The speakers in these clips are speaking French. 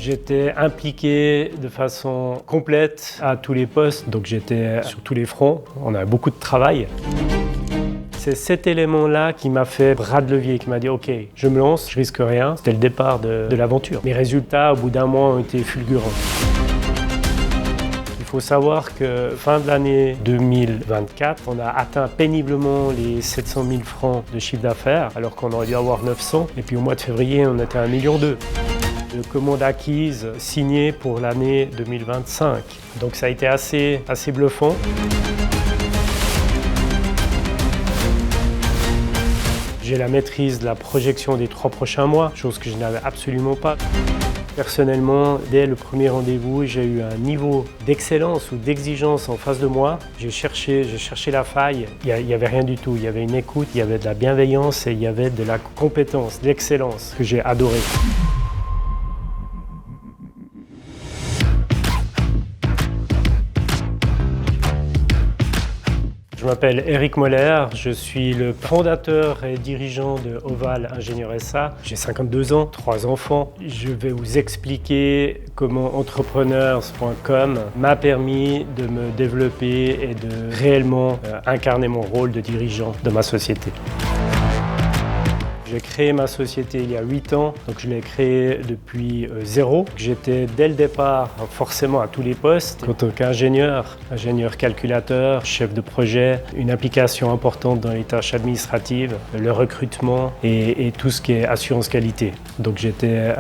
J'étais impliqué de façon complète à tous les postes, donc j'étais sur tous les fronts. On a beaucoup de travail. C'est cet élément-là qui m'a fait bras de levier, qui m'a dit « Ok, je me lance, je risque rien ». C'était le départ de l'aventure. Mes résultats, au bout d'un mois, ont été fulgurants. Il faut savoir que fin de l'année 2024, on a atteint péniblement les 700 000 francs de chiffre d'affaires, alors qu'on aurait dû avoir 900. Et puis au mois de février, on était à 1,2 million. De commandes acquises signées pour l'année 2025. Donc ça a été assez bluffant. J'ai la maîtrise de la projection des 3 prochains mois, chose que je n'avais absolument pas. Personnellement, dès le premier rendez-vous, j'ai eu un niveau d'excellence ou d'exigence en face de moi. J'ai cherché la faille. Il n'y avait rien du tout. Il y avait une écoute, il y avait de la bienveillance et il y avait de la compétence, de l'excellence que j'ai adoré. Je m'appelle Eric Moller, je suis le fondateur et dirigeant de Oval Ingénieur SA. J'ai 52 ans, 3 enfants. Je vais vous expliquer comment entrepreneurs.com m'a permis de me développer et de réellement incarner mon rôle de dirigeant de ma société. J'ai créé ma société il y a 8 ans, donc je l'ai créée depuis zéro. J'étais dès le départ forcément à tous les postes, en tant qu'ingénieur, ingénieur calculateur, chef de projet, une implication importante dans les tâches administratives, le recrutement et tout ce qui est assurance qualité. Donc j'étais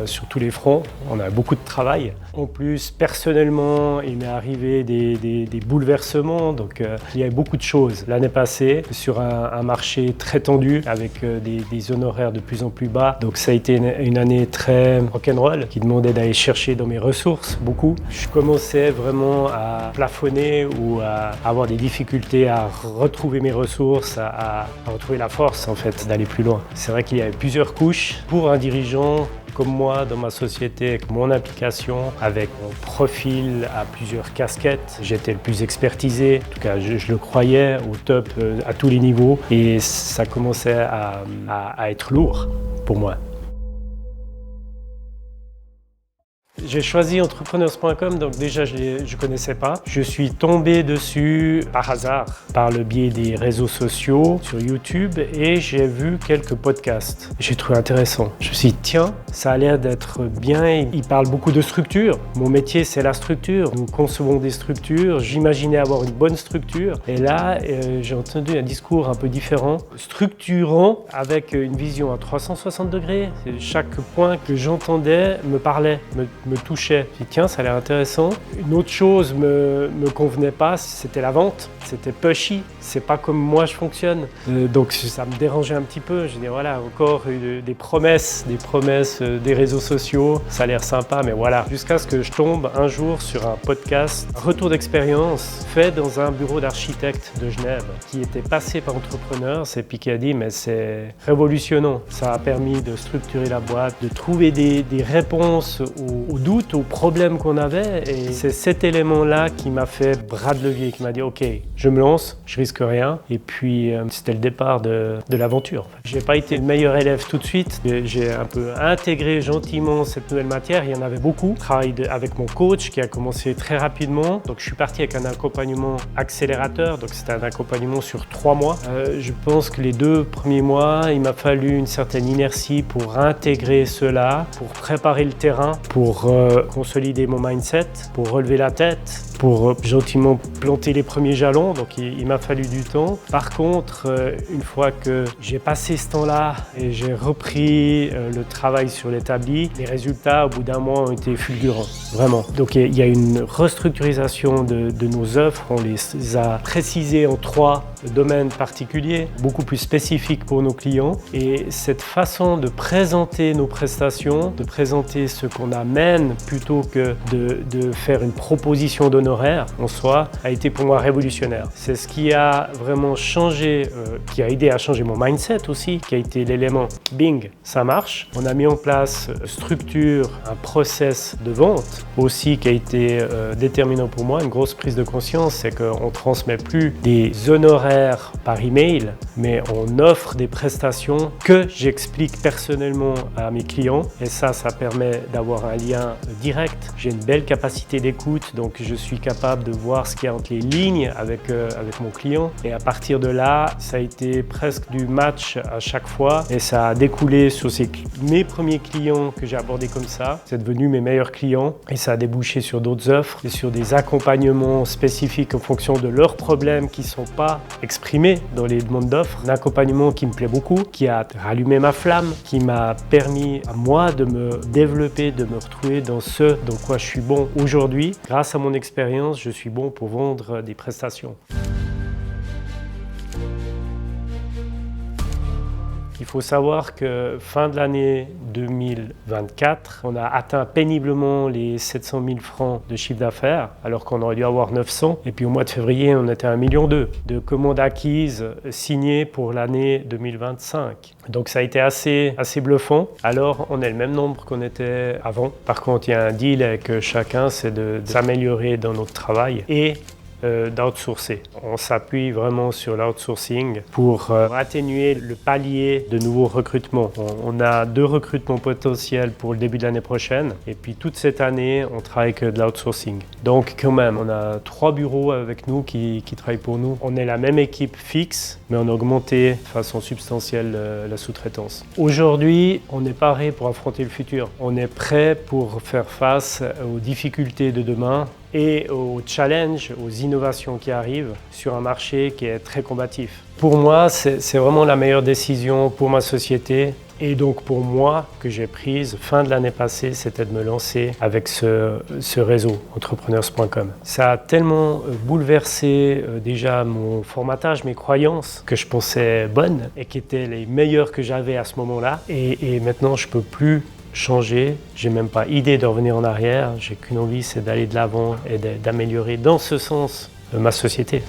sur tous les fronts, on a beaucoup de travail. En plus, personnellement, il m'est arrivé des bouleversements, donc il y a beaucoup de choses. L'année passée, sur un marché très tendu, avec des honoraires de plus en plus bas. Donc ça a été une année très rock'n'roll, qui demandait d'aller chercher dans mes ressources, beaucoup. Je commençais vraiment à plafonner ou à avoir des difficultés à retrouver mes ressources, à retrouver la force en fait d'aller plus loin. C'est vrai qu'il y avait plusieurs couches pour un dirigeant comme moi dans ma société, avec mon application, avec mon profil à plusieurs casquettes. J'étais le plus expertisé, en tout cas je le croyais, au top à tous les niveaux et ça commençait à être lourd pour moi. J'ai choisi entrepreneurs.com, donc déjà je ne connaissais pas. Je suis tombé dessus par hasard, par le biais des réseaux sociaux, sur YouTube, et j'ai vu quelques podcasts. J'ai trouvé intéressant. Je me suis dit, tiens, ça a l'air d'être bien. Il parle beaucoup de structure. Mon métier, c'est la structure. Nous concevons des structures. J'imaginais avoir une bonne structure. Et là, j'ai entendu un discours un peu différent, structurant, avec une vision à 360 degrés. Chaque point que j'entendais me parlait, me touchait. J'ai dit, tiens, ça a l'air intéressant. Une autre chose me convenait pas, c'était la vente. C'était pushy, c'est pas comme moi je fonctionne. Donc ça me dérangeait un petit peu. Je dis voilà, encore des promesses des réseaux sociaux. Ça a l'air sympa, mais voilà. Jusqu'à ce que je tombe un jour sur un podcast, un retour d'expérience fait dans un bureau d'architecte de Genève qui était passé par Entrepreneurs et puis qui a dit mais c'est révolutionnant. Ça a permis de structurer la boîte, de trouver des réponses aux doutes, aux problèmes qu'on avait. Et c'est cet élément-là qui m'a fait bras de levier, qui m'a dit ok, je me lance, je risque rien. Et puis c'était le départ de l'aventure. Je n'ai pas été le meilleur élève tout de suite. J'ai un peu intégré gentiment cette nouvelle matière. Il y en avait beaucoup. Je travaille avec mon coach qui a commencé très rapidement. Donc je suis parti avec un accompagnement accélérateur. Donc c'était un accompagnement sur 3 mois. Je pense que les 2 premiers mois, il m'a fallu une certaine inertie pour intégrer cela, pour préparer le terrain, pour consolider mon mindset, pour relever la tête, pour gentiment planter les premiers jalons. Donc il m'a fallu du temps. Par contre, une fois que j'ai passé ce temps-là et j'ai repris le travail sur l'établi, les résultats au bout d'un mois ont été fulgurants, vraiment. Donc il y a une restructurisation de nos offres. On les a précisées en 3 domaines particuliers, beaucoup plus spécifiques pour nos clients. Et cette façon de présenter nos prestations, de présenter ce qu'on amène plutôt que de faire une proposition d'honoraires, honoraires en soi a été pour moi révolutionnaire. C'est ce qui a vraiment changé, qui a aidé à changer mon mindset aussi, qui a été l'élément bing, ça marche. On a mis en place structure, un process de vente aussi qui a été déterminant pour moi. Une grosse prise de conscience, c'est qu'on ne transmet plus des honoraires par email, mais on offre des prestations que j'explique personnellement à mes clients et ça permet d'avoir un lien direct. J'ai une belle capacité d'écoute, donc je suis capable de voir ce qu'il y a entre les lignes avec mon client et à partir de là, ça a été presque du match à chaque fois et ça a découlé sur mes premiers clients que j'ai abordés comme ça. C'est devenu mes meilleurs clients et ça a débouché sur d'autres offres et sur des accompagnements spécifiques en fonction de leurs problèmes qui ne sont pas exprimés dans les demandes d'offres. Un accompagnement qui me plaît beaucoup, qui a rallumé ma flamme, qui m'a permis à moi de me développer, de me retrouver dans ce dans quoi je suis bon aujourd'hui. Grâce à mon expérience, je suis bon pour vendre des prestations. Il faut savoir que fin de l'année 2024, on a atteint péniblement les 700 000 francs de chiffre d'affaires, alors qu'on aurait dû avoir 900. Et puis au mois de février, on était à 1,2 million de commandes acquises signées pour l'année 2025. Donc ça a été assez bluffant. Alors on est le même nombre qu'on était avant. Par contre, il y a un deal avec chacun, c'est de s'améliorer dans notre travail et d'outsourcer. On s'appuie vraiment sur l'outsourcing pour atténuer le palier de nouveaux recrutements. On a 2 recrutements potentiels pour le début de l'année prochaine et puis toute cette année, on travaille que de l'outsourcing. Donc quand même, on a 3 bureaux avec nous qui travaillent pour nous. On est la même équipe fixe, mais on a augmenté de façon substantielle la sous-traitance. Aujourd'hui, on est paré pour affronter le futur. On est prêt pour faire face aux difficultés de demain et aux challenges, aux innovations qui arrivent sur un marché qui est très combatif. Pour moi, c'est vraiment la meilleure décision pour ma société et donc pour moi que j'ai prise fin de l'année passée, c'était de me lancer avec ce réseau, entrepreneurs.com. Ça a tellement bouleversé déjà mon formatage, mes croyances que je pensais bonnes et qui étaient les meilleures que j'avais à ce moment-là et maintenant je ne peux plus changer, j'ai même pas idée de revenir en arrière, j'ai qu'une envie, c'est d'aller de l'avant et d'améliorer dans ce sens ma société.